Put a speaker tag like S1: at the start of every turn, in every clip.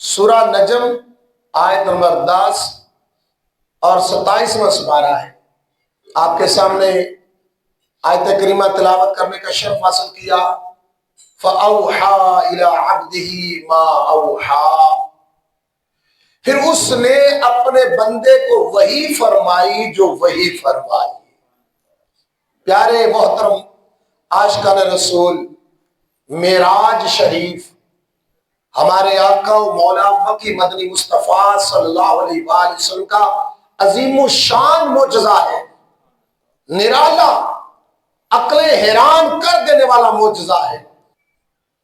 S1: سورہ نجم آیت نمبر 10 اور 27واں سپارہ ہے۔ آپ کے سامنے آیت کریمہ تلاوت کرنے کا شرف حاصل کیا۔ فَأَوْحَى إِلَىٰ عَبْدِهِ مَا أَوْحَىٰ، پھر اس نے اپنے بندے کو وحی فرمائی جو وحی فرمائی۔ پیارے محترم عاشقان رسول، معراج شریف ہمارے آقا و مولا مکی مدنی مصطفیٰ صلی اللہ علیہ وآلہ وسلم کا عظیم الشان معجزہ ہے، نرالا، عقلیں حیران کر دینے والا معجزہ ہے۔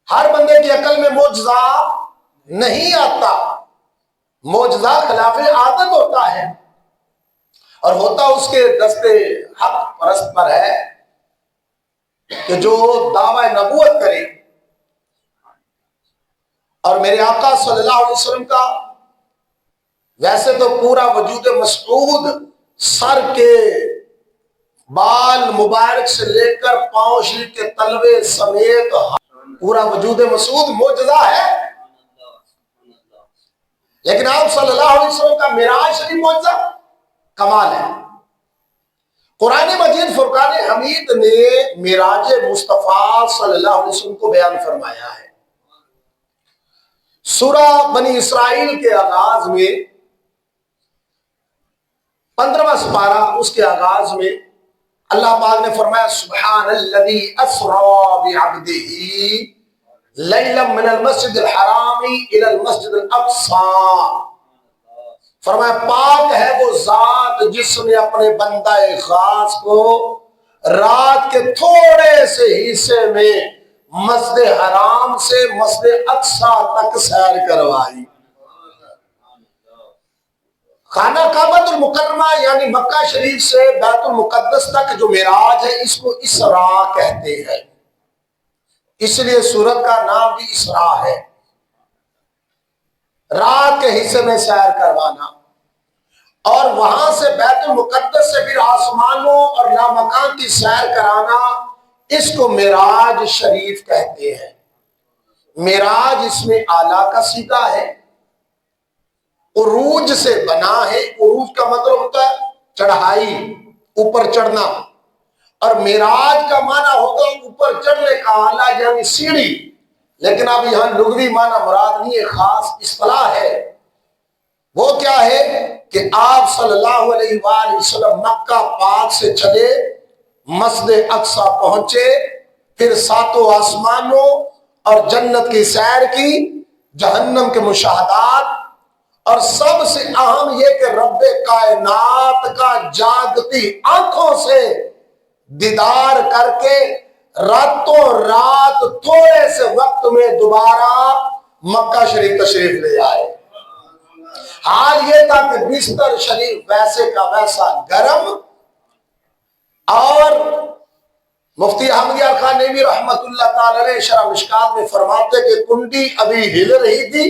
S1: ہر بندے کی عقل میں معجزہ نہیں آتا، معجزہ خلاف عادت ہوتا ہے، اور ہوتا اس کے دستے حق پرست پر ہے کہ جو دعوی نبوت کرے۔ اور میرے آقا صلی اللہ علیہ وسلم کا ویسے تو پورا وجود مسعود، سر کے بال مبارک سے لے کر پاؤں شریف کے تلوے سمیت پورا وجود مسعود معجزہ ہے، لیکن آپ صلی اللہ علیہ وسلم کا معراج شریف معجزہ کمال ہے۔ قرآن مجید فرقان حمید نے معراج مصطفیٰ صلی اللہ علیہ وسلم کو بیان فرمایا ہے۔ سورہ بنی اسرائیل کے آغاز میں 15واں سپارہ، اس کے آغاز میں اللہ پاک نے فرمایا سبحان الذی اسری بعبدہ لیلا من المسجد الحرام الی المسجد الاقصی، فرمایا پاک ہے وہ ذات جس نے اپنے بندہ خاص کو رات کے تھوڑے سے حصے میں مسجد حرام سے مسجد اقصی تک سیر کروائی۔ خانہ کعبۃ المکرمہ یعنی مکہ شریف سے بیت المقدس تک جو معراج ہے، اس کو اسراء کہتے ہیں، اس لیے سورت کا نام بھی اسراء ہے، رات کے حصے میں سیر کروانا، اور وہاں سے بیت المقدس سے پھر آسمانوں اور لامکان کی سیر کرانا، اس کو معراج شریف کہتے ہیں۔ معراج اس میں اعلیٰ کا صیغہ ہے، عروج سے بنا ہے۔ عروج کا مطلب ہوتا ہے چڑھائی، اوپر چڑھنا، اور معراج کا معنی ہوگا اوپر چڑھنے کا آلہ یعنی سیڑھی، لیکن اب یہاں لغوی معنی مراد نہیں ہے، خاص اصطلاح ہے۔ وہ کیا ہے کہ آپ صلی اللہ علیہ وآلہ وسلم مکہ پاک سے چلے، مسجد اقصی پہنچے، پھر ساتوں آسمانوں اور جنت کی سیر کی، جہنم کے مشاہدات، اور سب سے اہم یہ کہ رب کائنات کا جاگتی آنکھوں سے دیدار کر کے راتوں رات تھوڑے سے وقت میں دوبارہ مکہ شریف تشریف لے آئے۔ حال یہ تھا کہ بستر شریف ویسے کا ویسا گرم، اور مفتی احمد یار خان نعیمی رحمت اللہ تعالی علیہ شرح مشکات میں فرماتے کہ کنڈی ابھی ہل رہی تھی،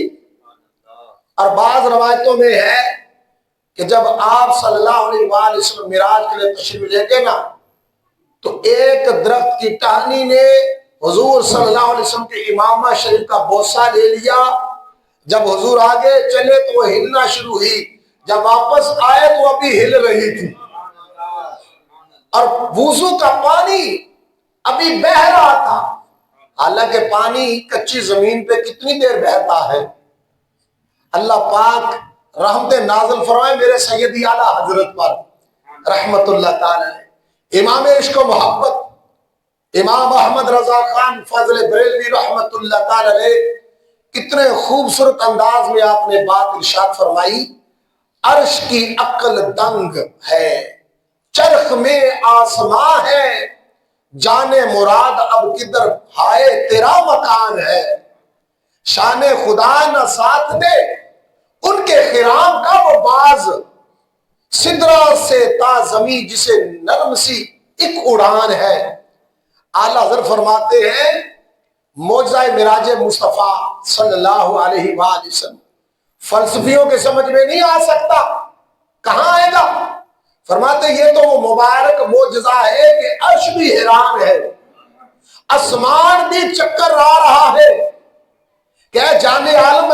S1: اور بعض روایتوں میں ہے کہ جب آپ صلی اللہ علیہ وآلہ وسلم معراج کے لیے تشریف لے گئے نا، تو ایک درخت کی ٹہنی نے حضور صلی اللہ علیہ وسلم کے امامہ شریف کا بوسہ لے لیا۔ جب حضور آگے چلے تو وہ ہلنا شروع ہوئی، جب واپس آئے تو ابھی ہل رہی تھی، اور وضو کا پانی ابھی بہہ رہا تھا۔ حالانکہ پانی کچی زمین پہ کتنی دیر بہتا ہے۔ اللہ پاک رحمت نازل فرمائے میرے سیدی اعلیٰ حضرت پر رحمت اللہ تعالی، امام عشق و محبت امام احمد رضا خان فاضل بریلوی رحمت اللہ تعالی، کتنے خوبصورت انداز میں آپ نے بات ارشاد فرمائی۔ عرش کی عقل دنگ ہے، چرخ میں آسماں ہے، جانے مراد اب کدھر ہائے تیرا مکان ہے، شان خدا نہ ساتھ دے ان کے خرام کا وہ باز، سدرا سے تا زمین جسے نرم سی ایک اڑان ہے۔ اعلیٰ حضرت فرماتے ہیں معجزہ معراج مصطفیٰ صلی اللہ علیہ وآلہ وسلم فلسفیوں کے سمجھ میں نہیں آ سکتا، کہاں آئے گا؟ فرماتے یہ تو وہ مبارک معجزہ ہے کہ عرش بھی حیران ہے، آسمان بھی چکر آ رہا ہے، کہ جان عالم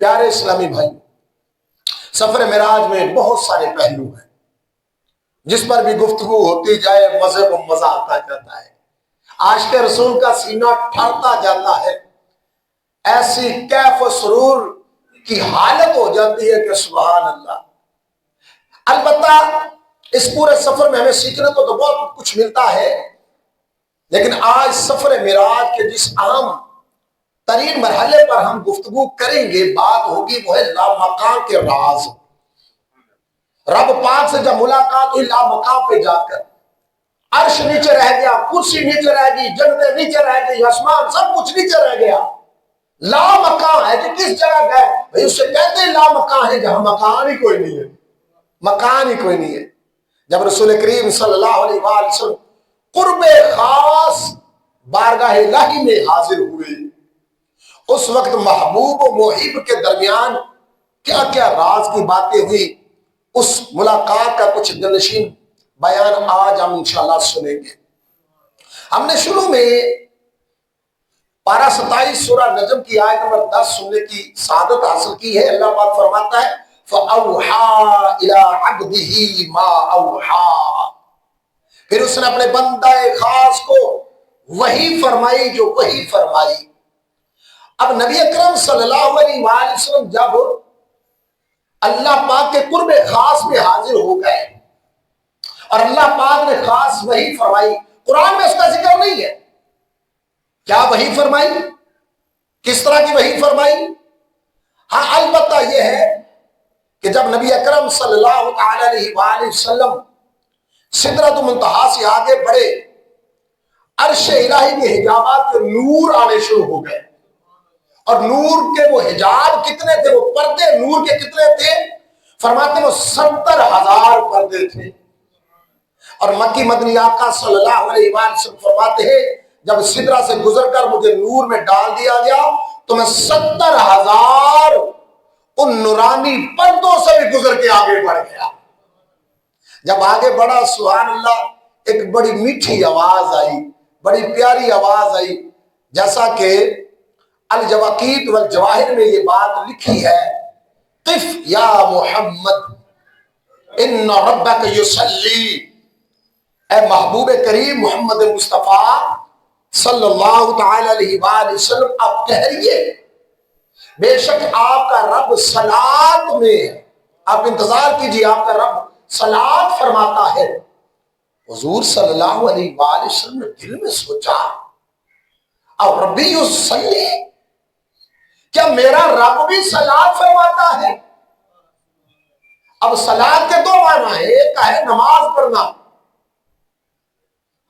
S1: پیارے اسلامی بھائی، سفر معراج میں بہت سارے پہلو ہیں، جس پر بھی گفتگو ہوتی جائے مزے کو مزہ آتا جاتا ہے، عاشق رسول کا سینہ ٹھارتا جاتا ہے، ایسی کیف و سرور کی حالت ہو جاتی ہے کہ سبحان اللہ۔ البتہ اس پورے سفر میں ہمیں سیکھنے کو تو بہت کچھ ملتا ہے، لیکن آج سفر معراج کے جس اہم ترین مرحلے پر ہم گفتگو کریں گے، بات ہوگی وہ ہے لامکان کے راز۔ رب پاک سے جب ملاقات ہوئی لامکان پہ جا کر، عرش نیچے رہ گیا، کرسی نیچے رہ گئی، جنتیں نیچے رہ گئی، آسمان سب کچھ نیچے رہ گیا۔ لامکان ہے کہ کس جگہ گئے؟ بھئی اس سے کہتے ہیں لامکان ہے جہاں مکان ہی کوئی نہیں ہے، مکان ہی کوئی نہیں ہے۔ جب رسول کریم صلی اللہ علیہ وآلہ وسلم قرب خاص بارگاہ الہی میں حاضر ہوئے، اس وقت محبوب و محب کے درمیان کیا کیا راز کی باتیں ہوئی، اس ملاقات کا کچھ دلنشین بیان آج ہم انشاءاللہ سنیں گے۔ ہم نے شروع میں پارہ 27 سورہ نجم کی آیت نمبر 10 سننے کی سعادت حاصل کی ہے۔ اللہ پاک فرماتا ہے فَأَوْحَا إِلَىٰ عَبْدِهِ مَا أَوْحَا، پھر اس نے اپنے بندہ خاص کو وحی فرمائی جو وحی فرمائی۔ اب نبی اکرم صلی اللہ علیہ وآلہ وسلم جب اللہ پاک کے قرب خاص میں حاضر ہو گئے اور اللہ پاک نے خاص وحی فرمائی، قرآن میں اس کا ذکر نہیں ہے، کیا وحی فرمائی، کس طرح کی وحی فرمائی؟ ہاں البتہ یہ ہے کہ جب نبی اکرم صلی اللہ علیہ وآلہ وسلم سدرۃ المنتہا سے آگے بڑھے، عرش الہی کے حجابات کے نور آنے شروع ہو گئے، اور نور کے وہ حجاب کتنے تھے، وہ پردے نور کے کتنے تھے؟ فرماتے ہیں وہ 70,000 پردے تھے۔ اور مکی مدنی آقا صلی اللہ علیہ وآلہ وسلم فرماتے ہیں جب سدرہ سے گزر کر مجھے نور میں ڈال دیا گیا تو میں 70,000 ان نورانی پردوں سے بھی گزر کے آگے بڑھ گیا۔ جب آگے بڑھا سبحان اللہ، ایک بڑی میٹھی آواز آئی، بڑی پیاری آواز آئی، جیسا کہ الجواقیت والجواہر میں یہ بات لکھی ہے، قف یا محمد ان ربک یصلی، اے محبوب کریم محمد مصطفیٰ صلی اللہ تعالی علیہ وآلہ وسلم آپ کہیے بے شک آپ کا رب صلاۃ میں ہے، آپ انتظار کیجئے، آپ کا رب صلاۃ فرماتا ہے۔ حضور صلی اللہ علیہ وآلہ وسلم نے دل میں سوچا اور ربی یصلی، کیا میرا رب بھی صلاۃ فرماتا ہے؟ اب صلاۃ کے دو معنی ہیں، ایک ہے نماز پڑھنا،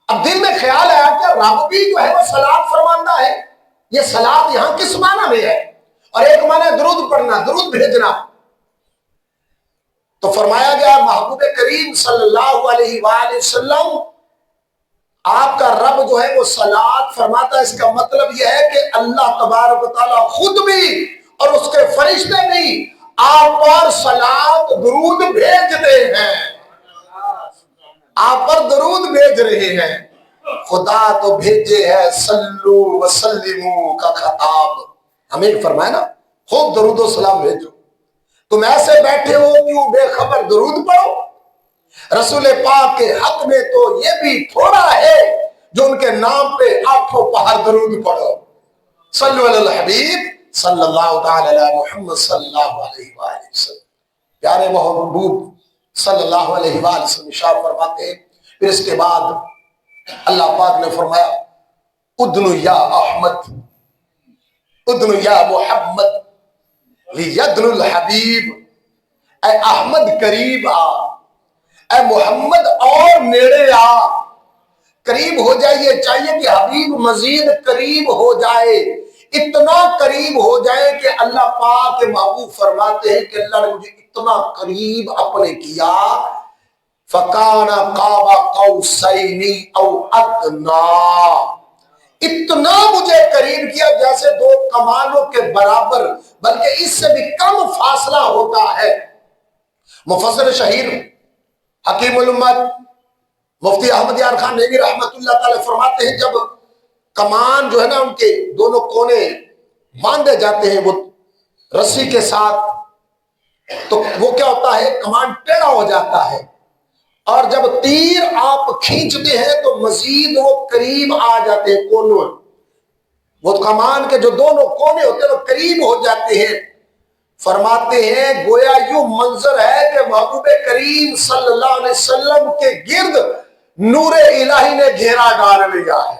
S1: اب دل میں خیال آیا کہ رب بھی جو ہے وہ صلاۃ فرماتا ہے، یہ صلاۃ یہاں کس معنی میں ہے؟ اور ایک معنی درود پڑھنا، درود بھیجنا۔ تو فرمایا گیا محبوب کریم صلی اللہ علیہ وآلہ وسلم آپ کا رب جو ہے وہ صلاۃ فرماتا ہے، اس کا مطلب یہ ہے کہ اللہ تبارک و تعالیٰ خود بھی اور اس کے فرشتے بھی آپ پر صلاۃ درود بھیجتے ہیں، آپ پر درود بھیج رہے ہیں۔ خدا تو بھیجے ہے صلو وسلمو کا خطاب، ہمیں فرمایا نا خوب درود و سلام بھیجو، تم ایسے بیٹھے ہو کیوں بے خبر درود پڑھو؟ رسول پاک کے حق میں تو یہ بھی تھوڑا ہے جو ان کے نام پہ آٹھوں پہر درود پڑھو۔ صلو علی الحبیب صلی اللہ تعالی علی محمد صلی اللہ علیہ وآلہ وسلم۔ پیارے محبوب صلی اللہ علیہ وآلہ وسلم ارشاد فرماتے ہیں، پھر اس کے بعد اللہ پاک نے فرمایا ادنو یا احمد ادنو یا محمد لیدنو الحبیب، اے احمد قریب آ، اے محمد اور نیڑے آ، قریب ہو جائیے، چاہیے کہ حبیب مزید قریب ہو جائے، اتنا قریب ہو جائے کہ اللہ پاک کے محبوب فرماتے ہیں کہ اللہ نے مجھے اتنا قریب اپنے کیا فَقَانَ قَابَ قَوْسَيْنِ أَوْ أَدْنَىٰ، اتنا مجھے قریب کیا جیسے دو کمانوں کے برابر بلکہ اس سے بھی کم فاصلہ ہوتا ہے۔ مفسر شہیر حکیم الامت مفتی احمد یار خان نیوی رحمت اللہ تعالی فرماتے ہیں جب کمان جو ہے نا ان کے دونوں کونے باندھے جاتے ہیں وہ رسی کے ساتھ، تو وہ کیا ہوتا ہے، کمان ٹیڑھا ہو جاتا ہے، اور جب تیر آپ کھینچتے ہیں تو مزید وہ قریب آ جاتے ہیں کونوں، وہ کمان کے جو دونوں کونے ہوتے ہیں وہ قریب ہو جاتے ہیں۔ فرماتے ہیں گویا یوں منظر ہے کہ محبوب کریم صلی اللہ علیہ وسلم کے گرد نور الہی نے گھیرا ڈال لیا ہے،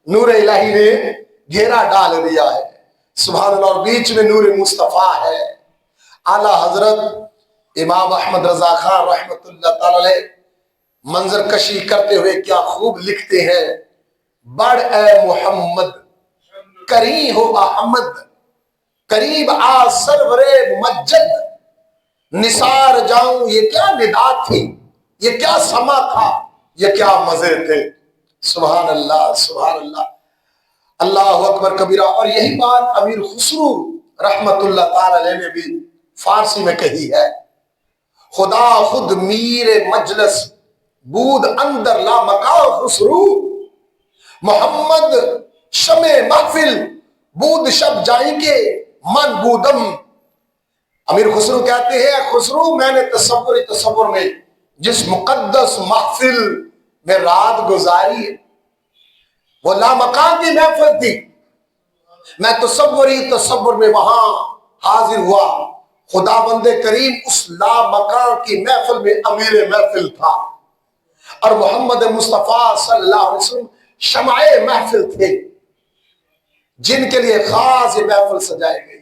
S1: نور الہی نے گھیرا ڈال لیا ہے، سبحان اللہ، اور بیچ میں نور مصطفیٰ ہے۔ اعلی حضرت امام احمد رضا خان رحمت اللہ تعالی علیہ منظر کشی کرتے ہوئے کیا خوب لکھتے ہیں، بڑھ اے محمد کریں ہو احمد، قریب آ سرور مجد، نثار جاؤں، یہ کیا ندا تھی، یہ کیا سما تھا، یہ کیا مزے تھے، سبحان اللہ سبحان اللہ، اللہ اکبر کبیرہ۔ اور یہی بات امیر خسرو رحمت اللہ تعالی علیہ نے بھی فارسی میں کہی ہے، خدا خود میر مجلس بود اندر لا مکان خسرو، محمد شمع محفل بود شب جائیں گے من بودم۔ امیر خسرو کہتے ہیں خسرو میں نے تصور میں جس مقدس محفل میں رات گزاری ہے وہ لامکان کی محفل تھی، میں تصور میں وہاں حاضر ہوا، خدا بند کریم اس لامکان کی محفل میں امیر محفل تھا، اور محمد مصطفیٰ صلی اللہ علیہ وسلم شمع محفل تھے جن کے لیے خاص یہ محفل سجائی گئی۔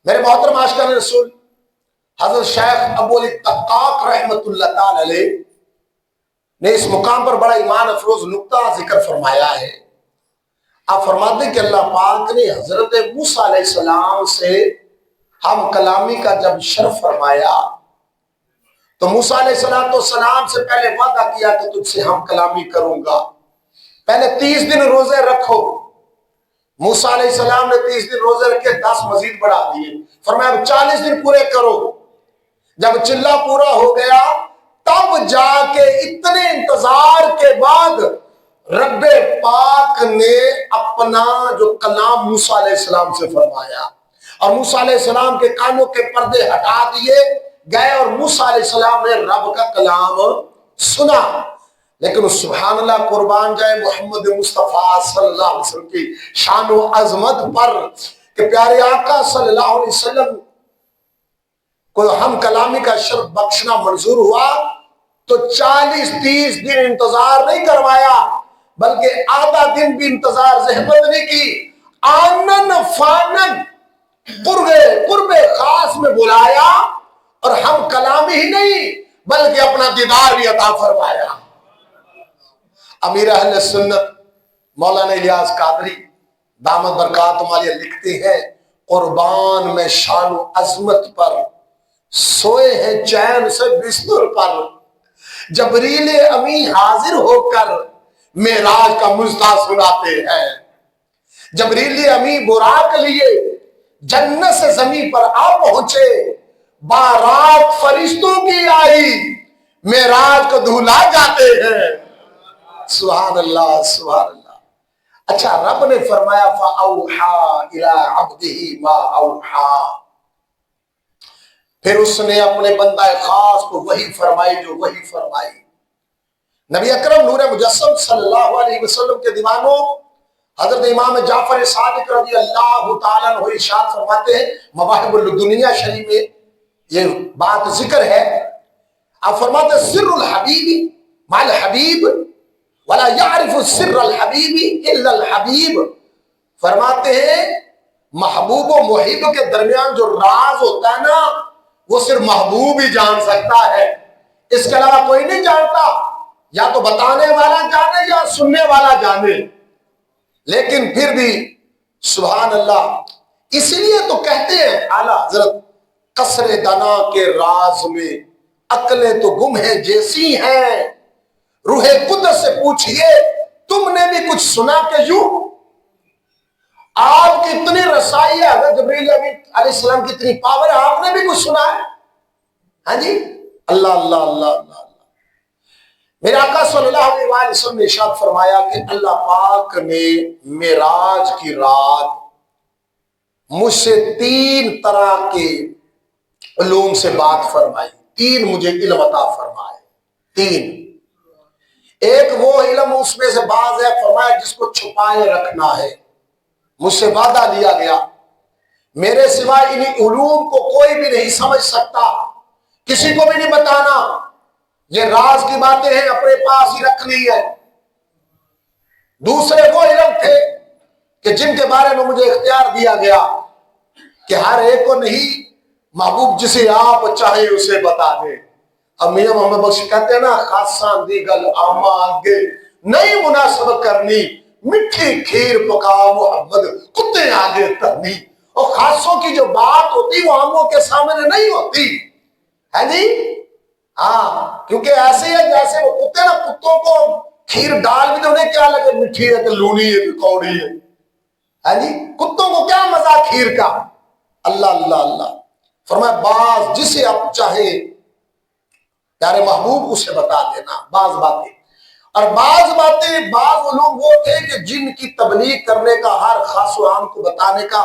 S1: میرے محترم عاشقان رسول، حضرت شیخ ابو علی طقاق رحمت اللہ تعالی علیہ نے اس مقام پر بڑا ایمان افروز نقطہ ذکر فرمایا ہے۔ آپ فرماتے ہیں کہ اللہ پاک نے حضرت موسیٰ علیہ السلام سے ہم کلامی کا جب شرف فرمایا تو موسیٰ علیہ السلام سے پہلے وعدہ کیا کہ تجھ سے ہم کلامی کروں گا، پہلے 30 دن روزے رکھو۔ موسیٰ علیہ السلام نے 30 دن روزے رکھے، 10 مزید بڑھا دیے، فرمایا 40 دن پورے کرو۔ جب چلہ پورا ہو گیا تب جا کے اتنے انتظار کے بعد رب پاک نے اپنا جو کلام موسیٰ علیہ السلام سے فرمایا، اور موسیٰ علیہ السلام کے کانوں کے پردے ہٹا دیے گئے اور موسیٰ علیہ السلام نے رب کا کلام سنا۔ لیکن سبحان اللہ، قربان جائے محمد مصطفیٰ صلی اللہ علیہ وسلم کی شان و عظمت پر کہ پیارے آقا صلی اللہ علیہ وسلم کو ہم کلامی کا شرف بخشنا منظور ہوا تو 40-30 دن انتظار نہیں کروایا، بلکہ آدھا دن بھی انتظار زحمت نہیں کی، آنن فانن قرب خاص میں بلایا، اور ہم کلامی ہی نہیں بلکہ اپنا دیدار بھی عطا فرمایا۔ امیر اہل سنت مولانا الیاس قادری دامت برکات عالیہ لکھتے ہیں، قربان میں شان و عظمت پر سوئے ہیں چین سے بستر پر، جبریل امی حاضر ہو کر معراج کا مجدہ سناتے ہیں۔ جبریل امی براق لیے جنت سے زمین پر آ پہنچے، بارات فرشتوں کی آئی، معراج کو دھلا جاتے ہیں۔ سبحان اللہ سبحان اللہ۔ اچھا، رب نے فرمایا فَأَوْحَا إِلَىٰ عَبْدِهِ مَا أَوْحَا، پھر اس نے اپنے بندہ خاص کو وحی فرمائی جو وحی فرمائی۔ نبی اکرم نور مجسم صلی اللہ علیہ وسلم کے دیوانوں حضرت امام جعفر صادق رضی اللہ تعالیٰ عنہ ارشاد فرماتے ہیں، مواہب الدنیا شریف میں یہ بات ذکر ہے، آپ فرماتے ہیں سر الحبیب مع الحبیب ولا یعرف سر الحبیب الا الحبیب، فرماتے ہیں محبوب و محب کے درمیان جو راز ہوتا ہے نا وہ صرف محبوب ہی جان سکتا ہے، اس کے علاوہ کوئی نہیں جانتا، یا تو بتانے والا جانے یا سننے والا جانے۔ لیکن پھر بھی سبحان اللہ، اسی لیے تو کہتے ہیں اعلیٰ حضرت قصر دنا کے راز میں عقلیں تو گم ہیں جیسی ہیں، روح قدس سے پوچھئے تم نے بھی کچھ سنا کہ یوں؟ آپ کی اتنی رسائی ہے، حضرت جبریل علیہ السلام کی اتنی پاور ہے، آپ نے بھی کچھ سنا ہے؟ ہاں جی، اللہ اللہ اللہ اللہ۔ میرے آقا صلی اللہ علیہ وسلم نے ارشاد فرمایا کہ اللہ پاک نے معراج کی رات مجھ سے 3 طرح کے علوم سے بات فرمائی، 3 مجھے علم عطا فرمائے، 3۔ ایک وہ علم اس میں سے بعض ہے فرمایا جس کو چھپائے رکھنا ہے، مجھ سے وعدہ لیا گیا میرے سوا ان علوم کو کوئی بھی نہیں سمجھ سکتا، کسی کو بھی نہیں بتانا، یہ راز کی باتیں ہیں اپنے پاس ہی رکھنی ہے۔ دوسرے وہ علم تھے کہ جن کے بارے میں مجھے اختیار دیا گیا کہ ہر ایک کو نہیں، محبوب جسے آپ چاہے اسے بتا دے۔ اب میاں محمد بخش کہتے ہیں نا، خاصاں دی گل آما آگے نہیں مناسبت کرنی، مٹھی کھیر پکا محمد کتے آگے ترنی۔ اور خاصوں کی جو بات ہوتی وہ عاموں کے سامنے نہیں ہوتی ہے جی، ہاں، کیونکہ ایسے ہے جیسے وہ کتے نا، کتوں کو کھیر ڈال بھی تو انہیں کیا لگے، مٹھی ہے کہ لونی ہے کہ کوڑی ہے جی، کتوں کو کیا مزہ کھیر کا۔ اللہ اللہ اللہ فرمایا بعض جسے آپ چاہے پیارے محبوب اسے بتا دینا بعض باتیں، اور بعض باتیں بعض علوم وہ تھے کہ جن کی تبلیغ کرنے کا، ہر خاص و عام کو بتانے کا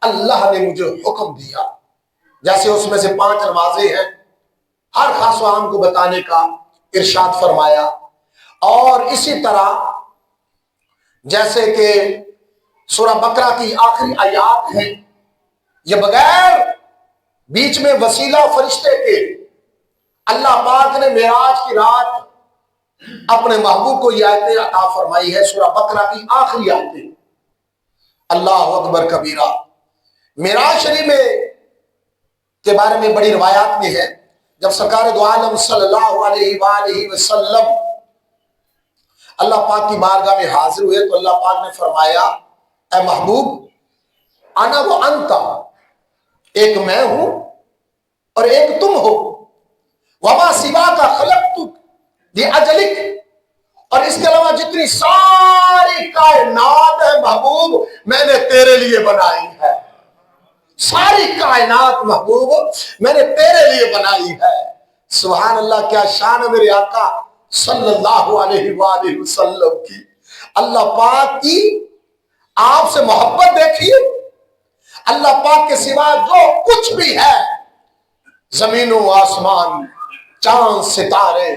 S1: اللہ نے مجھے حکم دیا۔ جیسے اس میں سے 5 نمازیں ہیں، ہر خاص و عام کو بتانے کا ارشاد فرمایا، اور اسی طرح جیسے کہ سورہ بقرہ کی آخری آیات ہیں، یہ بغیر بیچ میں وسیلہ فرشتے کے اللہ پاک نے معراج کی رات اپنے محبوب کو یہ آیتیں عطا فرمائی ہے، سورہ بقرہ کی آخری آیتیں۔ اللہ اکبر کبیرہ۔ معراج شریف میں کے بارے میں بڑی روایات میں ہے، جب سرکار دو عالم صلی اللہ علیہ وآلہ وسلم اللہ پاک کی بارگاہ میں حاضر ہوئے تو اللہ پاک نے فرمایا اے محبوب انا و انت، ایک میں ہوں اور ایک تم ہو، وما سوا کا خلقت لاجلک، اور اس کے علاوہ جتنی ساری کائنات ہے محبوب میں نے تیرے لیے بنائی ہے، ساری کائنات محبوب میں نے تیرے لیے بنائی ہے۔ سبحان اللہ، کیا شان ہے میرے آقا صلی اللہ علیہ وآلہ وسلم کی۔ اللہ پاک کی آپ سے محبت دیکھیے، اللہ پاک کے سوا جو کچھ بھی ہے، زمین و آسمان، چاند ستارے،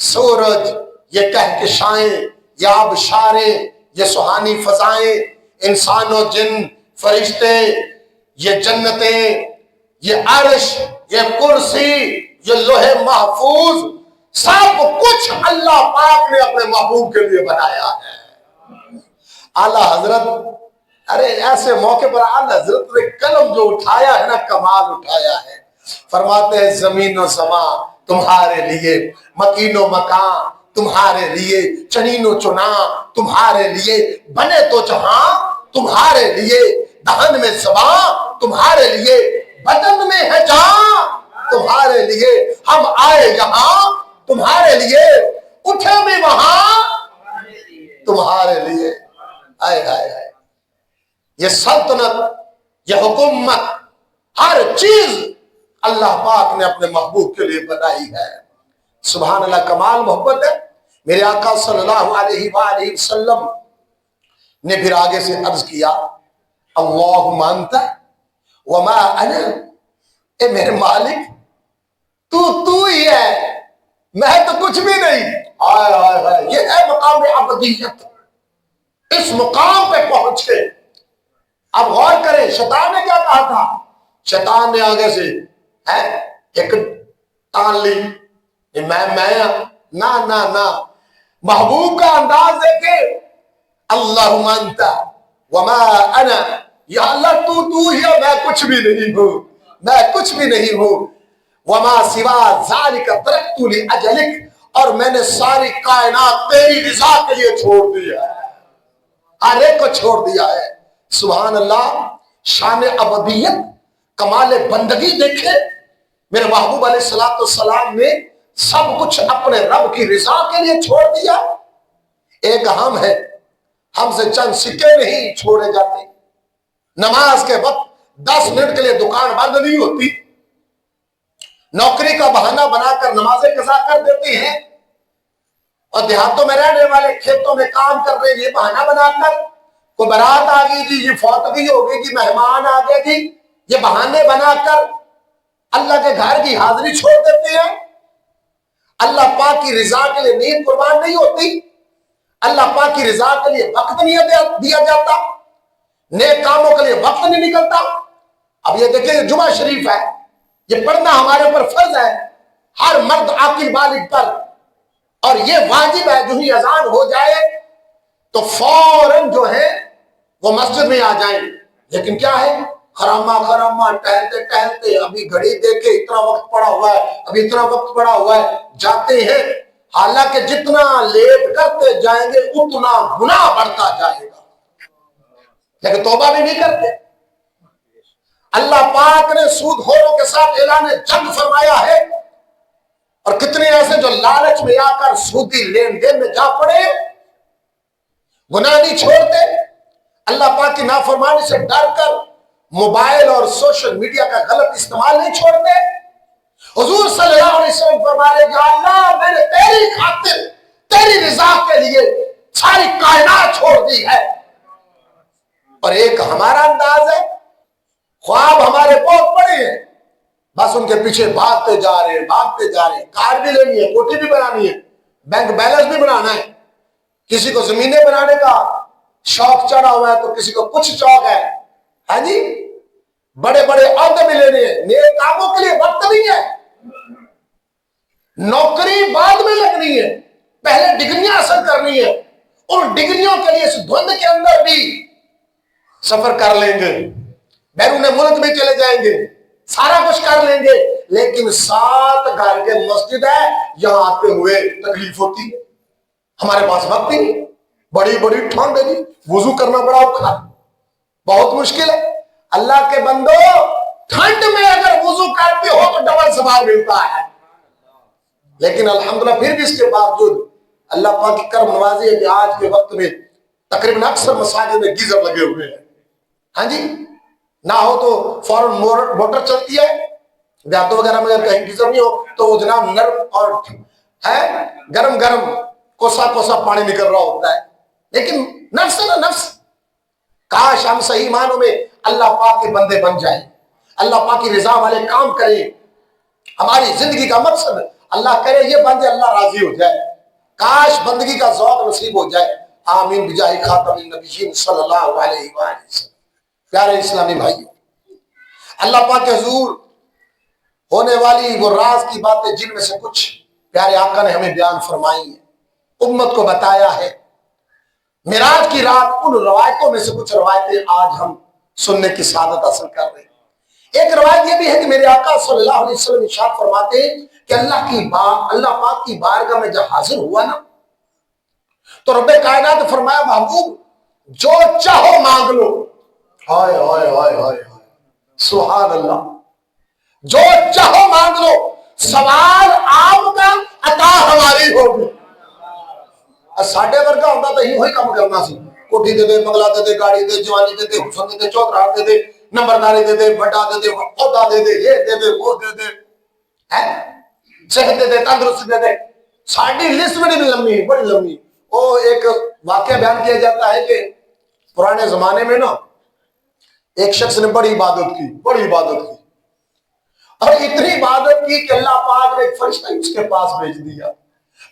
S1: سورج، یہ کہکشائیں، یہ آبشاریں، یہ سہانی فضائیں، انسان و جن، فرشتے، یہ جنتیں، یہ عرش، یہ کرسی، یہ لوح محفوظ، سب کچھ اللہ پاک نے اپنے محبوب کے لیے بنایا ہے۔ اعلیٰ حضرت، ارے ایسے موقع پر اعلیٰ حضرت نے قلم جو اٹھایا ہے نا، کمال اٹھایا ہے۔ فرماتے ہیں زمین و زمان تمہارے لیے، مکین و مکان تمہارے لیے، چنین و چنا تمہارے لیے، بنے تو جہاں تمہارے لیے، دہن میں زبان تمہارے لیے، بدن میں ہے جان تمہارے لیے، ہم آئے یہاں تمہارے لیے، اٹھے بھی وہاں تمہارے لیے۔ آئے آئے آئے، یہ سلطنت، یہ حکومت، ہر چیز اللہ پاک نے اپنے محبوب کے لیے بنائی ہے۔ سبحان اللہ، کمال محبت ہے۔ میرے آقا صلی اللہ علیہ وآلہ وسلم نے پھر آگے سے عرض کیا اللہم انت وما انا، اے میرے مالک تو ہی ہے، میں تو کچھ بھی نہیں۔ آئے آئے آئے، یہ ہے مقام عبدیت۔ اس مقام پہ پہنچ کے اب غور کریں، شیطان نے کیا کہا تھا؟ شیطان نے آگے سے ایک ٹان لی، میں نہ محبوب کا انداز دیکھے، اللہم انت وما انا، یا اللہ تو ہی ہے، میں کچھ بھی نہیں ہوں، میں کچھ بھی نہیں ہوں، وما سوا ذالک ترکت لاجلک، اور میں نے ساری کائنات تیری رضا کے لیے چھوڑ دیا ہے، ہر ایک کو چھوڑ دیا ہے۔ سبحان اللہ، شان عبدیت، کمال بندگی دیکھے۔ میرے محبوب علیہ السلام نے سب کچھ اپنے رب کی رضا کے لیے چھوڑ دیا۔ ایک ہم ہے، ہم سے چند سکے نہیں چھوڑے جاتے، نماز کے وقت 10 منٹ کے لیے دکان بند نہیں ہوتی، نوکری کا بہانہ بنا کر نمازیں قضا کر دیتے ہیں، اور دیہاتوں میں رہنے والے کھیتوں میں کام کر رہے ہیں، یہ بہانہ بنا کر کوئی برات آ گئی جی، یہ فوتگی ہو گئی جی، مہمان آ گئے جی، یہ بہانے بنا کر اللہ کے گھر کی حاضری چھوڑ دیتے ہیں. اللہ پاک کی رضا کے لیے نیند قربان نہیں ہوتی، اللہ پاک کی رضا کے لیے وقت نہیں دیا جاتا، نیک کاموں کے لیے وقت نہیں نکلتا. اب یہ دیکھیں جمعہ شریف ہے، یہ پڑھنا ہمارے اوپر فرض ہے، ہر مرد عاقل بالغ پر، اور یہ واجب ہے جو ہی اذان ہو جائے تو فوراً جو ہے وہ مسجد میں آ جائیں. لیکن کیا ہے، خرامہ ٹہلتے ٹہلتے ابھی گھڑی دیکھے اتنا وقت پڑا ہوا ہے، ابھی اتنا وقت پڑا ہوا ہے، جاتے ہیں. حالانکہ جتنا لیٹ کرتے جائیں گے اتنا گناہ بڑھتا جائے گا، لیکن توبہ بھی نہیں کرتے. اللہ پاک نے سود خوروں کے ساتھ اعلان جنگ فرمایا ہے، اور کتنے ایسے جو لالچ میں آ کر سودی لین دین میں جا پڑے، گناہ نہیں چھوڑتے. اللہ پاک کی نافرمانی سے ڈر کر موبائل اور سوشل میڈیا کا غلط استعمال نہیں چھوڑتے. حضور صلی اللہ علیہ وسلم فرما رہے کہ اللہ میں نے تیری خاطر تیری رضا کے لیے ساری کائنات چھوڑ دی ہے. اور ایک ہمارا انداز ہے، خواب ہمارے بہت بڑے ہیں، بس ان کے پیچھے بھاگتے جا رہے ہیں. کار بھی لینی ہے، کوٹھی بھی بنانی ہے، بینک بیلنس بھی بنانا ہے. کسی کو زمینیں بنانے کا شوق چڑھا ہوا ہے تو کسی کو کچھ شوق ہے، ہاں جی، بڑے بڑے عہدے بھی لینے ہیں. نیک کاموں کے لیے وقت نہیں ہے. نوکری بعد میں لگنی ہے، پہلے ڈگریاں حاصل کرنی ہے. ان ڈگریوں کے لیے اس دھند کے اندر بھی سفر کر لیں گے، بیرون ملک بھی چلے جائیں گے، سارا کچھ کر لیں گے، لیکن ساتھ گھر کے مسجد ہے، یہاں آتے ہوئے تکلیف ہوتی ہے. ہمارے پاس وقت نہیں، بڑی بڑی ٹھنڈ ہے جی، وضو کرنا بڑا اوکھا، بہت مشکل ہے. اللہ کے بندو، ٹھنڈ میں اگر وضو کرتے ہو تو ڈبل ثواب ملتا ہے. لیکن الحمدللہ پھر بھی اس کے باوجود اللہ پاک کی کرم نوازی ہے کہ آج کے وقت میں تقریباً اکثر مساجد میں گیزر لگے ہوئے ہیں. ہاں جی، نہ ہو تو فوراً موٹر چلتی ہے. دیہاتوں وغیرہ میں اگر کہیں گیزر نہیں ہو تو وہ جناب نرم اور ہے گرم گرم کوسا کوسا پانی نکل رہا ہوتا ہے. لیکن نفس ہے نا، نفس. کاش ہم صحیح معنوں میں اللہ پاک کے بندے بن جائیں، اللہ پاک کی رضا والے کام کریں. ہماری زندگی کا مقصد اللہ کرے یہ بندے اللہ راضی ہو جائے. کاش بندگی کا ذوق نصیب ہو جائے. آمین بجاہ خاتم النبیین صلی اللہ علیہ وآلہ وسلم. پیارے اسلامی بھائیو، اللہ پاک کے حضور ہونے والی وہ راز کی باتیں جن میں سے کچھ پیارے آقا نے ہمیں بیان فرمائی ہیں، امت کو بتایا ہے. معراج کی رات ان روایتوں میں سے کچھ روایتیں آج ہم سننے کی سعادت حاصل کر رہے ہیں. ایک روایت یہ بھی ہے کہ میرے آقا صلی اللہ علیہ وسلم ارشاد فرماتے ہیں کہ اللہ پاک کی بارگاہ میں جب حاضر ہوا نا تو رب کائنات نے فرمایا محبوب جو چاہو مانگ لو. ہائے ہائے ہائے ہائے سبحان اللہ، جو چاہو مانگ لو، سوال آپ کا عطا ہماری ہوگی. ساڈے ورگا ہوتا تو یہ کام کرنا سی، کوٹھی دے دے، بنگلہ دے دے، گاڑی دے، جوانی دے دے، حسن دے دے، چوتھرا دے دے، نمبرداری دے دے، بڑا دے دے، عہدہ دے دے، یہ دے دے، وہ دے دے، صحت دے دے، تندرست دے دے. ساڈی لسٹ بڑی لمبی، بڑی لمبی. وہ ایک واقعہ بیان کیا جاتا ہے کہ پرانے زمانے میں نا ایک شخص نے بڑی عبادت کی اور اتنی عبادت کی کہ اللہ پاک نے ایک فرشتہ اس کے پاس بھیج دیا.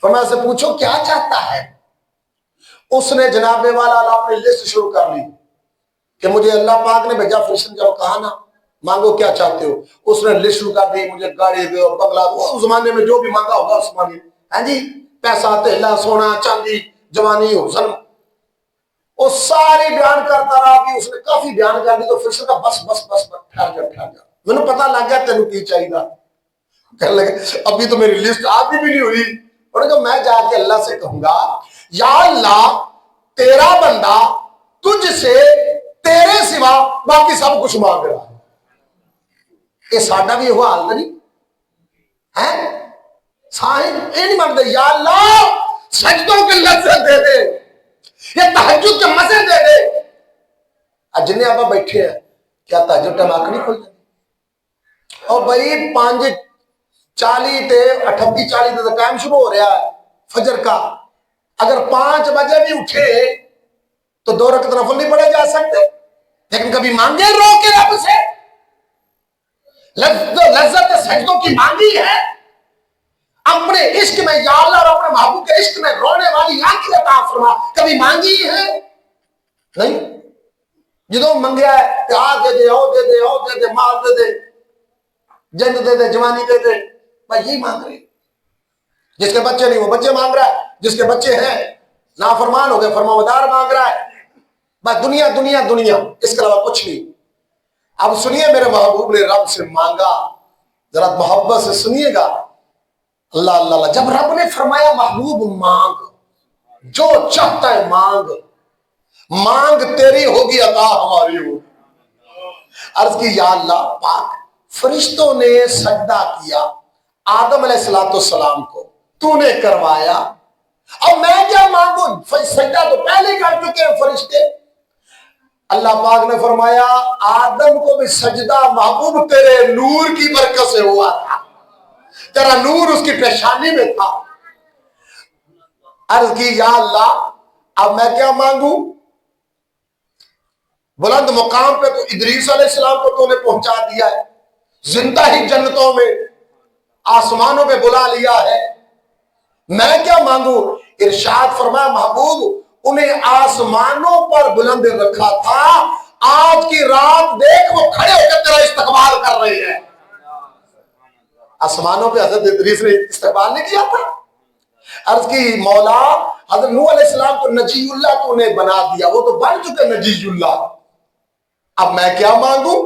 S1: فرمایا سے پوچھو کیا چاہتا ہے. اس نے جناب والا اپنی لسٹ شروع کر لی کہ مجھے اللہ پاک نے بھیجا. فرشتہ جب کہا نا مانگو کیا چاہتے ہو، اس نے لسٹ شروع کر دی، مجھے گاڑی دو، بنگلہ دو، اس زمانے میں جو بھی مانگا ہوگا اس مانگی. ہاں جی، پیسہ، تیلا، سونا، چاندی، جوانی، حسن، وہ ساری بیان کرتا رہا. کہ اس نے کافی بیان کر دی تو فرشتہ کہا بس بس بس ٹھہر جا. مجھے پتا لگ گیا تینوں کی چاہیے. کہنے لگے ابھی تو میری لسٹ آدھی بھی نہیں ہوئی. اور کہ میں جا کے اللہ سے کہوں گا یا اللہ تیرا بندہ تجھ سے تیرے سوا باقی سب کچھ مانگ رہا ہے. یہ ساڈا بھی یہ حال نہیں ہے. صاحب یہ نہیں مانگتے یا اللہ سجدوں کے لذت دے دے، یہ تہجد کے مزے دے دے. جن آپ بیٹھے ہیں کیا تہجد ٹائم آنکھ نہیں کھل جاتی؟ اور بھائی 5:40 تے 38:40 تے ٹائم شروع ہو رہا ہے فجر کا. اگر 5 بجے بھی اٹھے تو 2 رکعت نفل نہیں پڑھے جا سکتے؟ لیکن کبھی مانگے رو کے رب سے، لذت سجدوں کی مانگی ہے، اپنے عشق میں یا اللہ اور اپنے محبوب کے عشق میں رونے والی آنکھیں عطا فرما، کبھی مانگی ہے؟ نہیں۔ جدوں منگیا ہے کہ آ دے دے، او دے دے، او دے دے، مال دے دے، جنت دے دے، جوانی دے دے، بس یہی مانگ رہے۔ جس کے بچے نہیں وہ بچے مانگ رہا ہے، جس کے بچے ہیں نافرمان ہو گئے فرمانبردار مانگ رہا ہے، بس دنیا دنیا دنیا، اس کے علاوہ کچھ نہیں۔ اب سنیے میرے محبوب نے رب سے مانگا، ذرا محبت سے سنیے گا۔ اللہ اللہ اللہ، جب رب نے فرمایا محبوب مانگ، جو چاہتا ہے مانگ، مانگ تیری ہوگی عطا ہماری ہوگی۔ عرض کی یا اللہ پاک، فرشتوں نے سجدہ کیا آدم علیہ السلام کو، تو نے کروایا، اب میں کیا مانگوں؟ سجدہ تو پہلے کر چکے ہیں فرشتے۔ اللہ پاک نے فرمایا آدم کو بھی سجدہ محبوب تیرے نور کی برکت سے ہوا تھا، تیرا نور اس کی پیشانی میں تھا۔ عرض کی یا اللہ اب میں کیا مانگوں؟ بلند مقام پہ تو ادریس علیہ السلام کو تو نے پہنچا دیا ہے، زندہ ہی جنتوں میں آسمانوں میں بلا لیا ہے، میں کیا مانگوں؟ ارشاد فرمایا محبوب انہیں آسمانوں پر بلند رکھا تھا، آج کی رات دیکھ وہ کھڑے ہو کے تیرا استقبال کر رہے ہیں۔ آسمانوں پہ حضرت ادریس نے استقبال نہیں کیا تھا؟ عرض کی مولا حضرت نوح علیہ السلام کو نجی اللہ تو نے بنا دیا، وہ تو بن چکے نجی اللہ، اب میں کیا مانگوں؟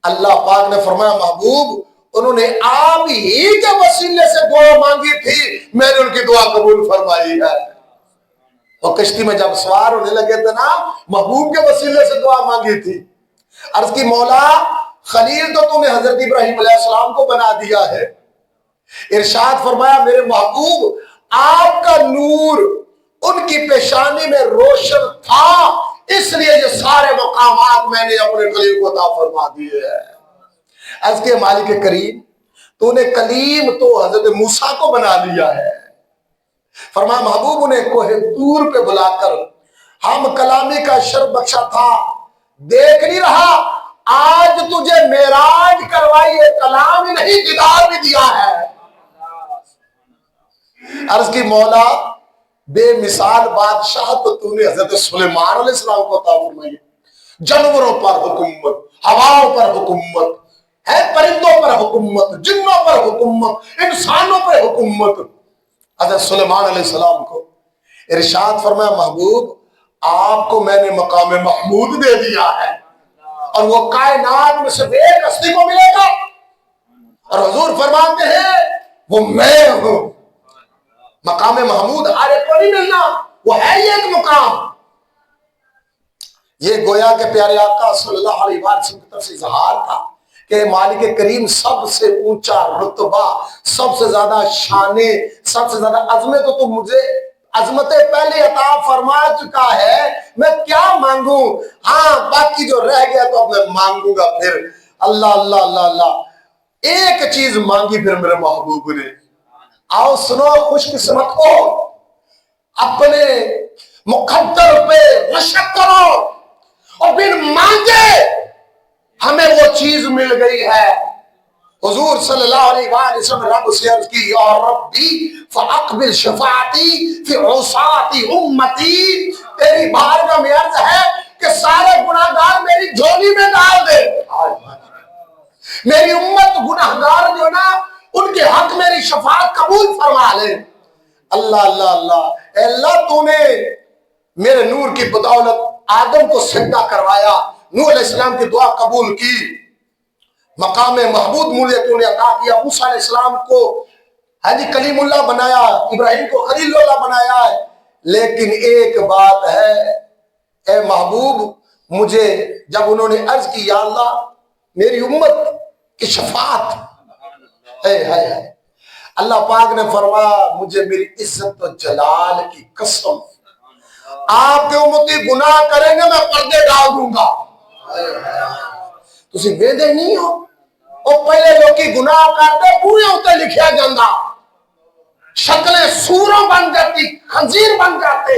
S1: اللہ پاک نے فرمایا محبوب انہوں نے آپ ہی کے وسیلے سے دعا مانگی تھی، میں نے ان کی دعا قبول فرمائی ہے۔ اور کشتی میں جب سوار ہونے لگے تھے نا، محبوب کے وسیلے سے دعا مانگی تھی۔ عرض کی مولا خلیل تو تم نے حضرت ابراہیم علیہ السلام کو بنا دیا ہے، ارشاد فرمایا میرے محبوب آپ کا نور ان کی پیشانی میں روشن تھا، اس لیے یہ سارے مقامات میں نے اپنے خلیل کو عطا فرما دیے ہیں۔ عرض کے مالک کریم تو نے کلیم تو حضرت موسیٰ کو بنا لیا ہے، فرمایا محبوب انہیں کوہ طور پہ بلا کر ہم کلامی کا شرف بخشا تھا، دیکھ نہیں رہا آج تجھے معراج کروائی ہے، کلام ہی نہیں دیدار بھی دیا ہے۔ عرض کی مولا بے مثال بادشاہ تو نے حضرت سلیمان علیہ السلام کو عطا فرمائی، جانوروں پر حکومت، ہواؤں پر حکومت ہے، پرندوں پر حکومت، جنوں پر حکومت، انسانوں پر حکومت۔ حضرت سلیمان علیہ السلام کو ارشاد فرمایا محبوب آپ کو میں نے مقام محمود دے دیا ہے، اور وہ کائنات میں صرف ایک ہستی کو ملے گا، اور حضور فرماتے ہیں وہ میں ہوں۔ مقام محمود ہر ایک کو نہیں ملنا، وہ ہے ہی ایک مقام۔ یہ گویا کہ پیارے آقا صلی اللہ علیہ وسلم کی طرف سے اظہار تھا کہ مالک کریم سب سے اونچا رتبہ، سب سے زیادہ شانے، سب سے زیادہ عظمت تو مجھے عظمت پہلے عطا فرما چکا ہے، میں کیا مانگوں؟ ہاں باقی جو رہ گیا تو اب میں مانگوں گا پھر۔ اللہ اللہ اللہ اللہ، ایک چیز مانگی پھر میرے محبوب نے، آؤ سنو خوش قسمت کو، اپنے مقدر پہ رشک کرو، اور بن مانگے ہمیں وہ چیز مل گئی ہے۔ حضور صلی اللہ علیہ وآلہ وسلم رب سے عرض کی یا ربی فاقبل شفاعتی فی عصاة امتی، تیری بارگاہ میں عرض ہے کہ سارے گناہگار میری جھولی میں ڈال دے، میری امت گناہگار جو نا ان کے حق میری شفاعت قبول فرما لے۔ اللہ اللہ اللہ، اے اللہ تو نے میرے نور کی بدولت آدم کو سجدہ کروایا، نوح علیہ السلام کی دعا قبول کی، مقام محمود مجھے تو نے عطا کیا، موسیٰ علیہ السلام کو کلیم اللہ بنایا، ابراہیم کو خلیل اللہ بنایا ہے، لیکن ایک بات ہے اے محبوب مجھے جب انہوں نے عرض کی یا اللہ میری امت کی شفاعت، اللہ پاک نے فرمایا مجھے میری عزت و جلال کی قسم آپ کے امتی گناہ کریں گے میں پردے ڈال دوں گا۔ تسی ویدے نہیں ہو اور پہلے جو کی گناہ کرتے پورے ہوتے لکھیا جاندہ، شکلیں سوروں بن جاتی، خنزیر بن جاتے،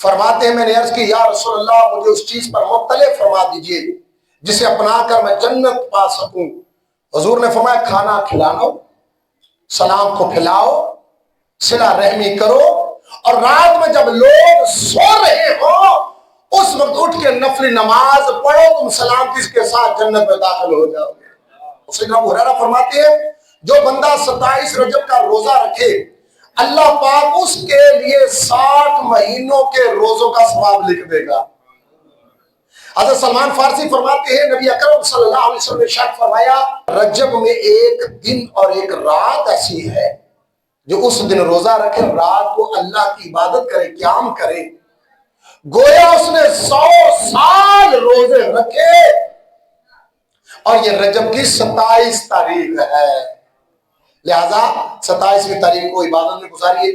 S1: فرماتے ہیں میں نے عرض کی یا رسول اللہ مجھے اس چیز پر مطلع فرما دیجئے جسے اپنا کر میں جنت پا سکوں۔ حضور نے فرمایا کھانا کھلانا، سلام کو پھیلاؤ، صلہ رحمی کرو، اور رات میں جب لوگ سو رہے ہوں اس وقت اٹھ کے نفلی نماز پڑھو، تم سلامتی کے ساتھ جنت میں داخل ہو جاؤ گے۔ سیدنا ابو ہریرہ فرماتے ہیں جو بندہ 27 رجب کا روزہ رکھے اللہ پاک اس کے لیے 60 مہینوں کے روزوں کا ثواب لکھ دے گا۔ حضرت سلمان فارسی فرماتے ہیں نبی اکرم صلی اللہ علیہ وسلم نے ارشاد فرمایا رجب میں ایک دن اور ایک رات ایسی ہے جو اس دن روزہ رکھے، رات کو اللہ کی عبادت کرے، قیام کرے، گویا اس نے 100 سال روزے رکھے، اور یہ رجب کی 27 تاریخ ہے، لہذا 27ویں تاریخ کو عبادت میں گزاریے۔